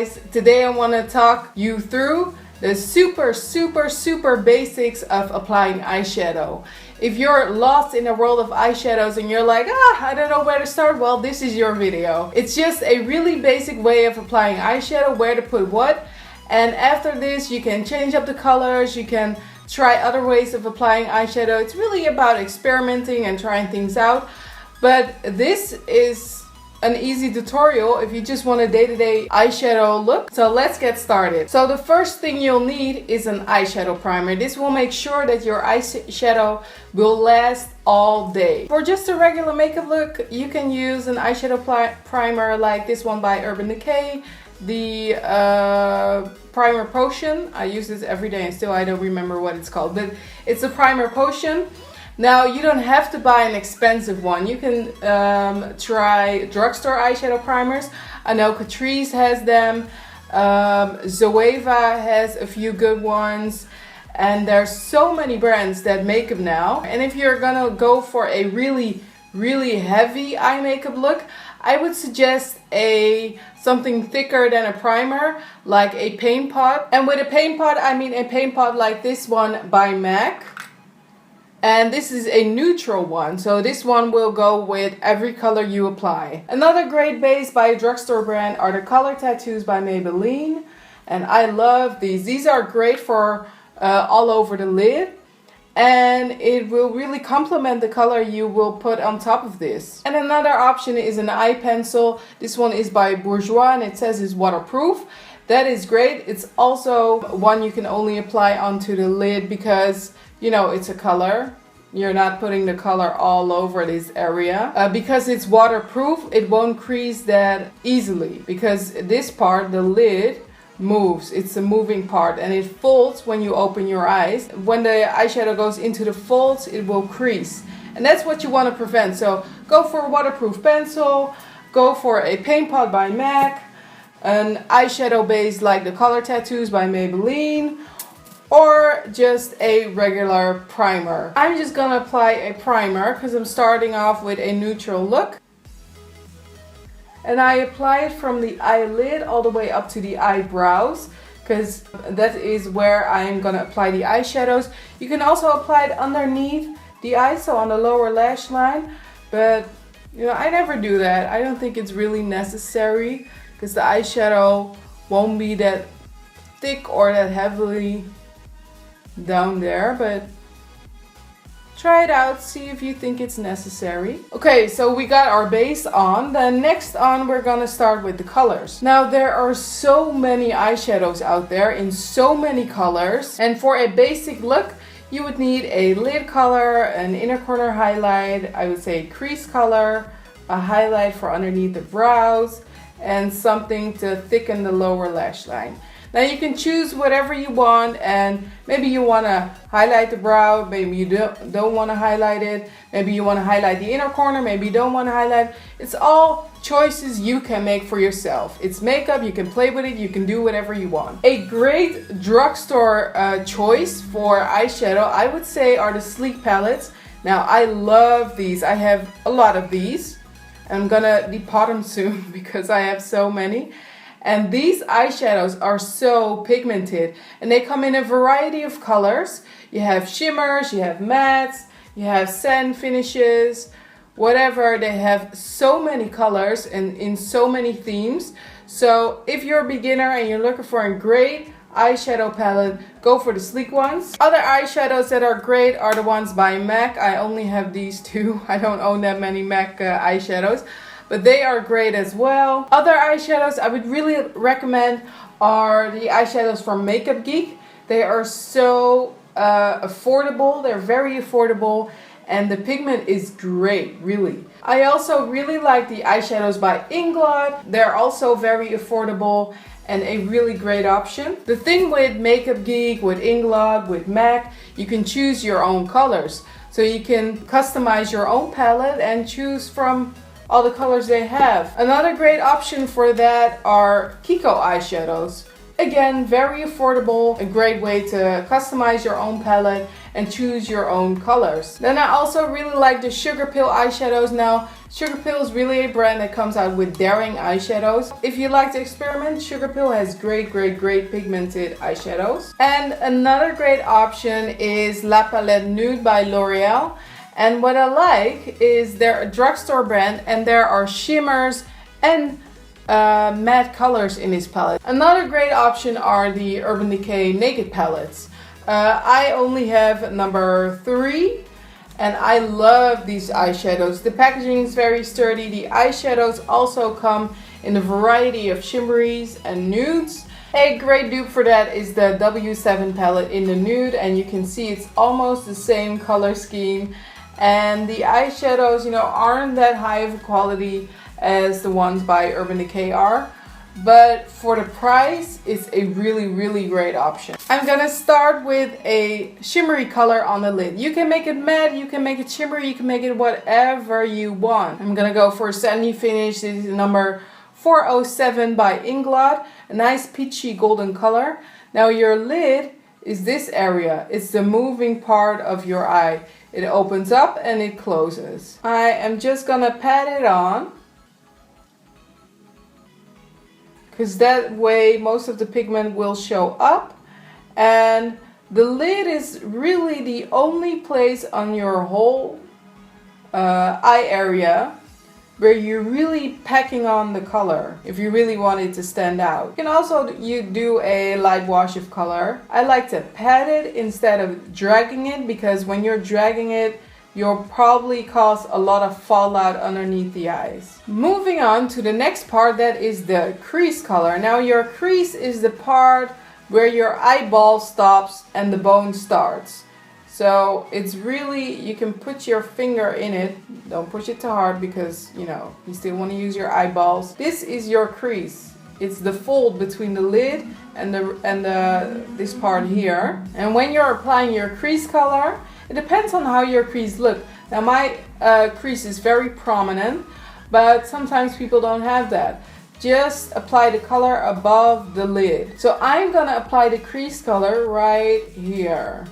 guys, today I want to talk you through the super basics of applying eyeshadow. If you're lost in the world of eyeshadows and you're like, I don't know where to start, well, this is your video. It's just a really basic way of applying eyeshadow, where to put what, and after this you can change up the colors, you can try other ways of applying eyeshadow. It's really about experimenting and trying things out, but this is an easy tutorial if you just want a day-to-day eyeshadow look. So let's get started. So the first thing you'll need is an eyeshadow primer. This will make sure that your eyeshadow will last all day. For just a regular makeup look, you can use an eyeshadow primer like this one by Urban Decay, the primer potion. I use this every day and still I don't remember what it's called, but it's a primer potion. Now, you don't have to buy an expensive one. You can try drugstore eyeshadow primers. I know Crease has them. Zoeva has a few good ones. And there's so many brands that make them now. And if you're gonna go for a really heavy eye makeup look, I would suggest something thicker than a primer, like a paint pot. And with a paint pot, I mean a paint pot like this one by MAC. And this is a neutral one, so this one will go with every color you apply. Another great base by a drugstore brand are the Color Tattoos by Maybelline. And I love these. These are great for all over the lid. And it will really complement the color you will put on top of this. And another option is an eye pencil. This one is by Bourjois and it says it's waterproof. That is great. It's also one you can only apply onto the lid because, you know, it's a color. You're not putting the color all over this area. Because it's waterproof, it won't crease that easily. Because this part, the lid, moves. It's a moving part and it folds when you open your eyes. When the eyeshadow goes into the folds, it will crease. And that's what you want to prevent. So go for a waterproof pencil, go for a paint pot by MAC, an eyeshadow base like the Color Tattoos by Maybelline, or just a regular primer. I'm just gonna apply a primer because I'm starting off with a neutral look. And I apply it from the eyelid all the way up to the eyebrows because that is where I'm gonna apply the eyeshadows. You can also apply it underneath the eye, so on the lower lash line, but you know, I never do that. I don't think it's really necessary because the eyeshadow won't be that thick or that heavily down there, but try it out, see if you think it's necessary. Okay, so we got our base on. Then next on, we're gonna start with the colors. Now, there are so many eyeshadows out there in so many colors, and for a basic look, you would need a lid color, an inner corner highlight, I would say crease color, a highlight for underneath the brows, and something to thicken the lower lash line. Now you can choose whatever you want, and maybe you want to highlight the brow, maybe you don't want to highlight it, maybe you want to highlight the inner corner, maybe you don't want to highlight. It's all choices you can make for yourself. It's makeup, you can play with it, you can do whatever you want. A great drugstore choice for eyeshadow, I would say, are the Sleek palettes. Now I love these. I have a lot of these. I'm gonna depot them soon because I have so many. And these eyeshadows are so pigmented and they come in a variety of colors. You have shimmers, you have mattes, you have sand finishes, whatever. They have so many colors and in so many themes. So if you're a beginner and you're looking for a great eyeshadow palette, go for the Sleek ones. Other eyeshadows that are great are the ones by MAC. I only have these two. I don't own that many MAC eyeshadows, but they are great as well. Other eyeshadows I would really recommend are the eyeshadows from Makeup Geek. They are so affordable. They're very affordable and the pigment is great, really. I also really like the eyeshadows by Inglot. They're also very affordable and a really great option. The thing with Makeup Geek, with Inglot, with MAC, you can choose your own colors. So you can customize your own palette and choose from all the colors they have. Another great option for that are Kiko eyeshadows. Again, very affordable, a great way to customize your own palette and choose your own colors. Then I also really like the Sugar Pill eyeshadows. Now, Sugar Pill is really a brand that comes out with daring eyeshadows. If you like to experiment, Sugar Pill has great pigmented eyeshadows. And another great option is La Palette Nude by L'Oreal. And what I like is they're a drugstore brand and there are shimmers and matte colors in this palette. Another great option are the Urban Decay Naked palettes. I only have number 3 and I love these eyeshadows. The packaging is very sturdy. The eyeshadows also come in a variety of shimmeries and nudes. A great dupe for that is the W7 palette in the nude, and you can see it's almost the same color scheme. And the eyeshadows, you know, aren't that high of a quality as the ones by Urban Decay are. But for the price, it's a really great option. I'm gonna start with a shimmery color on the lid. You can make it matte, you can make it shimmery, you can make it whatever you want. I'm gonna go for a sandy finish. This is number 407 by Inglot. A nice peachy golden color. Now your lid is this area. It's the moving part of your eye. It opens up and it closes. I am just gonna pat it on, because that way most of the pigment will show up. And the lid is really the only place on your whole eye area where you're really packing on the color if you really want it to stand out. You can also do a light wash of color. I like to pat it instead of dragging it, because when you're dragging it, you'll probably cause a lot of fallout underneath the eyes. Moving on to the next part, that is the crease color. Now your crease is the part where your eyeball stops and the bone starts. So it's really, you can put your finger in it. Don't push it too hard because, you know, you still want to use your eyeballs. This is your crease. It's the fold between the lid and this part here. And when you're applying your crease color, it depends on how your crease look. Now my crease is very prominent, but sometimes people don't have that. Just apply the color above the lid. So I'm gonna apply the crease color right here.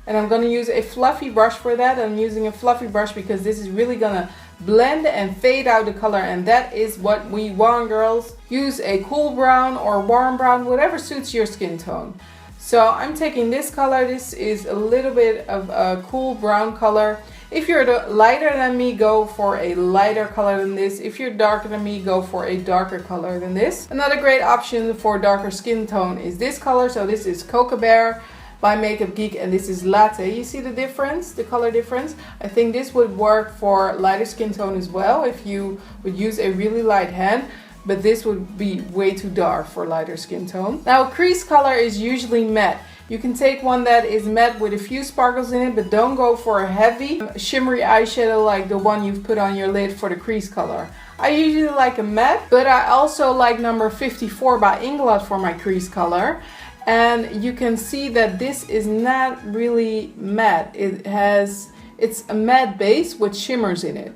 And I'm gonna use a fluffy brush for that. I'm using a fluffy brush because this is really gonna blend and fade out the color, and that is what we want, girls. Use a cool brown or warm brown, whatever suits your skin tone. So I'm taking this color. This is a little bit of a cool brown color. If you're lighter than me, go for a lighter color than this. If you're darker than me, go for a darker color than this. Another great option for darker skin tone is this color. So this is Cocoa Bear by Makeup Geek, and this is Latte. You see the difference, the color difference? I think this would work for lighter skin tone as well if you would use a really light hand, but this would be way too dark for lighter skin tone. Now crease color is usually matte. You can take one that is matte with a few sparkles in it, but don't go for a heavy shimmery eyeshadow like the one you've put on your lid for the crease color. I usually like a matte, but I also like number 54 by Inglot for my crease color. And you can see that this is not really matte. It's a matte base with shimmers in it.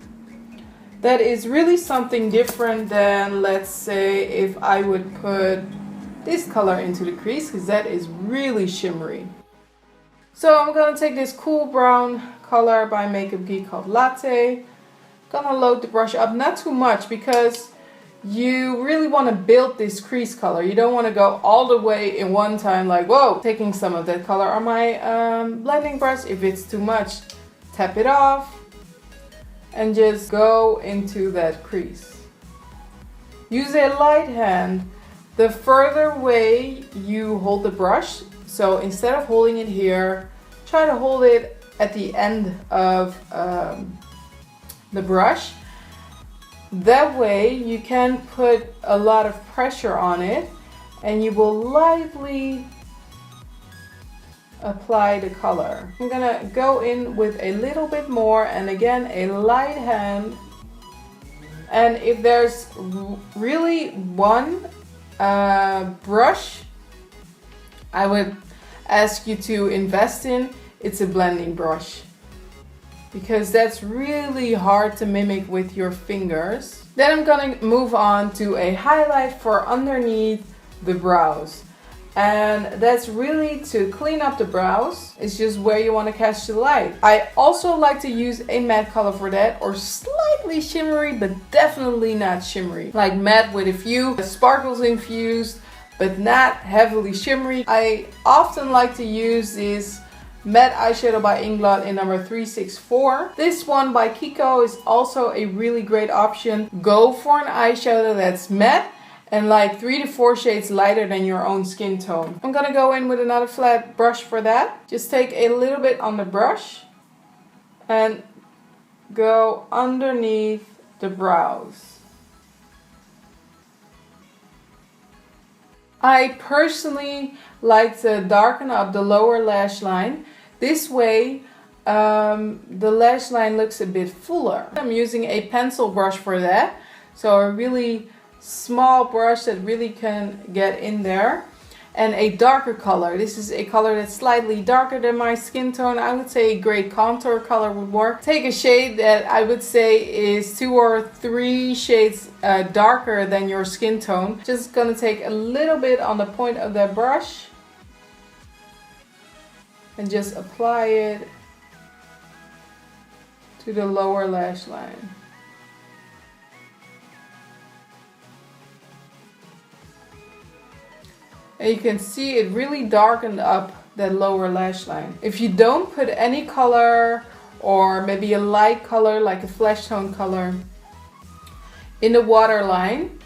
That is really something different than, let's say, if I would put this color into the crease, because that is really shimmery. So I'm gonna take this cool brown color by Makeup Geek called Latte. Gonna load the brush up, not too much, because you really want to build this crease color. You don't want to go all the way in one time, like, whoa. Taking some of that color on my blending brush. If it's too much, tap it off and just go into that crease. Use a light hand. The further away you hold the brush, so instead of holding it here, try to hold it at the end of the brush. That way you can put a lot of pressure on it and you will lightly apply the color. I'm gonna go in with a little bit more, and again a light hand. And if there's really one brush I would ask you to invest in, it's a blending brush, because that's really hard to mimic with your fingers. Then I'm gonna move on to a highlight for underneath the brows. And that's really to clean up the brows. It's just where you want to catch the light. I also like to use a matte color for that, or slightly shimmery, but definitely not shimmery. Like matte with a few sparkles infused, but not heavily shimmery. I often like to use this matte eyeshadow by Eyelid in number 364. This one by Kiko is also a really great option. Go for an eyeshadow that's matte and like 3 to 4 shades lighter than your own skin tone. I'm gonna go in with another flat brush for that. Just take a little bit on the brush and go underneath the brows. I personally like to darken up the lower lash line. This way the lash line looks a bit fuller. I'm using a pencil brush for that. So a really small brush that really can get in there. And a darker color. This is a color that's slightly darker than my skin tone. I would say a gray contour color would work. Take a shade that I would say is 2 or 3 shades darker than your skin tone. Just gonna take a little bit on the point of that brush and just apply it to the lower lash line. And you can see it really darkened up that lower lash line. If you don't put any color, or maybe a light color like a flesh tone color in the waterline,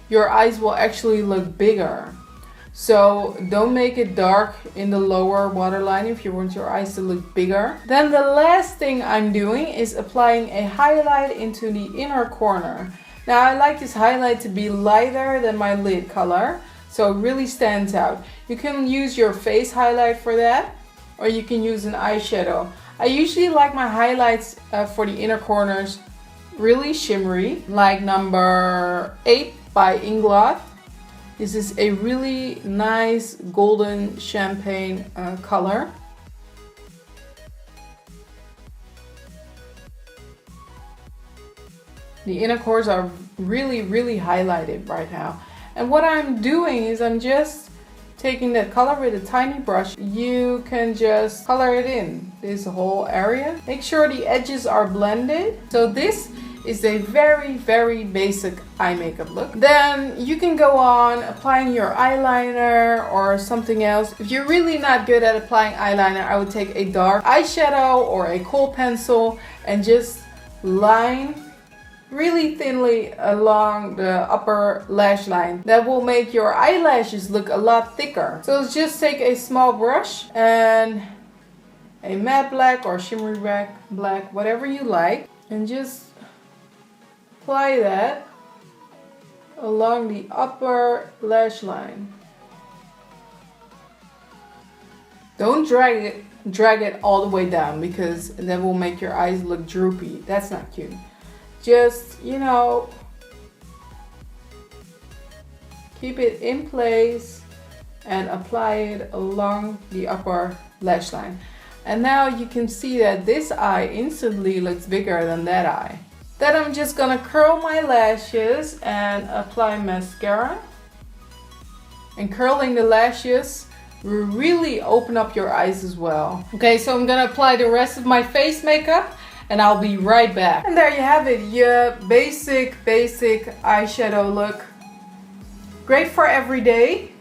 your eyes will actually look bigger. So don't make it dark in the lower waterline if you want your eyes to look bigger. Then the last thing I'm doing is applying a highlight into the inner corner. Now I like this highlight to be lighter than my lid color, so it really stands out. You can use your face highlight for that, or you can use an eyeshadow. I usually like my highlights for the inner corners really shimmery, like number 8 by Eyelid. This is a really nice golden champagne color. The inner corners are really highlighted right now. And what I'm doing is I'm just taking that color with a tiny brush. You can just color it in this whole area. Make sure the edges are blended. So this is a very basic eye makeup look. Then you can go on applying your eyeliner or something else. If you're really not good at applying eyeliner, I would take a dark eyeshadow or a kohl pencil and just line really thinly along the upper lash line. That will make your eyelashes look a lot thicker. So just take a small brush and a matte black or shimmery black, whatever you like, and just apply that along the upper lash line. Don't drag it all the way down, because that will make your eyes look droopy. That's not cute. Just, you know, keep it in place and apply it along the upper lash line. And now you can see that this eye instantly looks bigger than that eye. Then I'm just gonna curl my lashes and apply mascara. And curling the lashes will really open up your eyes as well. Okay, so I'm gonna apply the rest of my face makeup and I'll be right back. And there you have it, your basic eyeshadow look. Great for every day.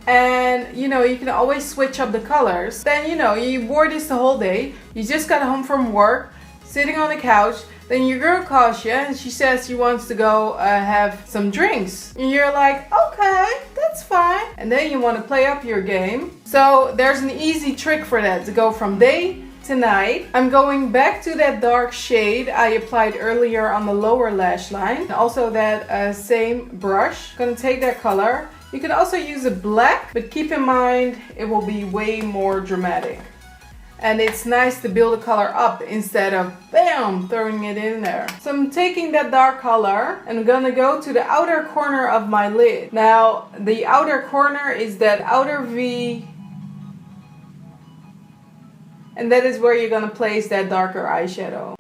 And you know, you can always switch up the colors. Then, you know, you wore this the whole day. You just got home from work, sitting on the couch. Then your girl calls you and she says she wants to go have some drinks. And you're like, okay, that's fine. And then you want to play up your game. So there's an easy trick for that, to go from day to night. I'm going back to that dark shade I applied earlier on the lower lash line. And also that same brush. Gonna take that color. You can also use a black, but keep in mind it will be way more dramatic. And it's nice to build the color up instead of bam, throwing it in there. So I'm taking that dark color and I'm gonna go to the outer corner of my lid. Now the outer corner is that outer V, and that is where you're gonna place that darker eyeshadow.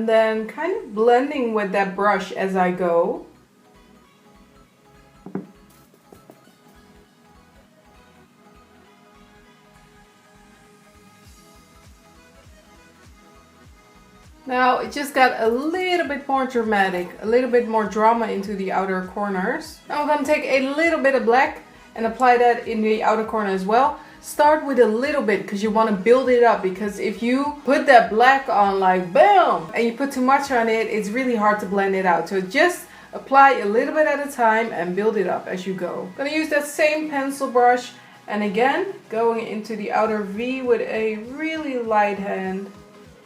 and then kind of blending with that brush as I go. Now it just got a little bit more dramatic, a little bit more drama into the outer corners. Now I'm going to take a little bit of black and apply that in the outer corner as well. Start with a little bit because you want to build it up, because if you put that black on like boom and you put too much on it, it's really hard to blend it out. So just apply a little bit at a time and build it up as you go. I'm going to use that same pencil brush and again going into the outer V with a really light hand.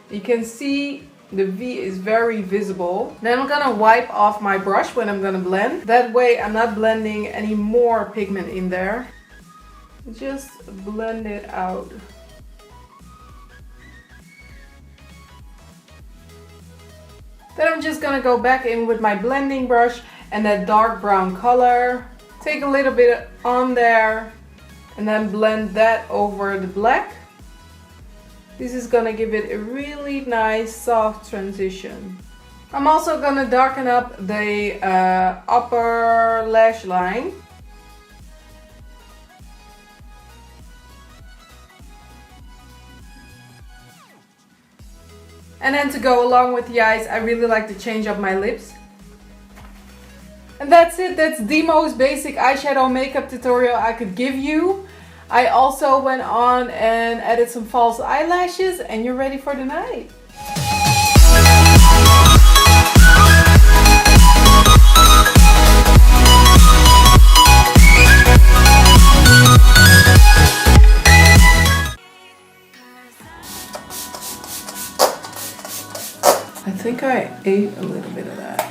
You can see the V is very visible. Then I'm gonna wipe off my brush when I'm gonna blend. That way I'm not blending any more pigment in there. Just blend it out. Then I'm just gonna go back in with my blending brush and that dark brown color. Take a little bit on there and then blend that over the black. This is gonna give it a really nice soft transition. I'm also gonna darken up the upper lash line. And then to go along with the eyes, I really like to change up my lips. And that's it. That's the most basic eyeshadow makeup tutorial I could give you. I also went on and added some false eyelashes and you're ready for the night. I think I ate a little bit of that.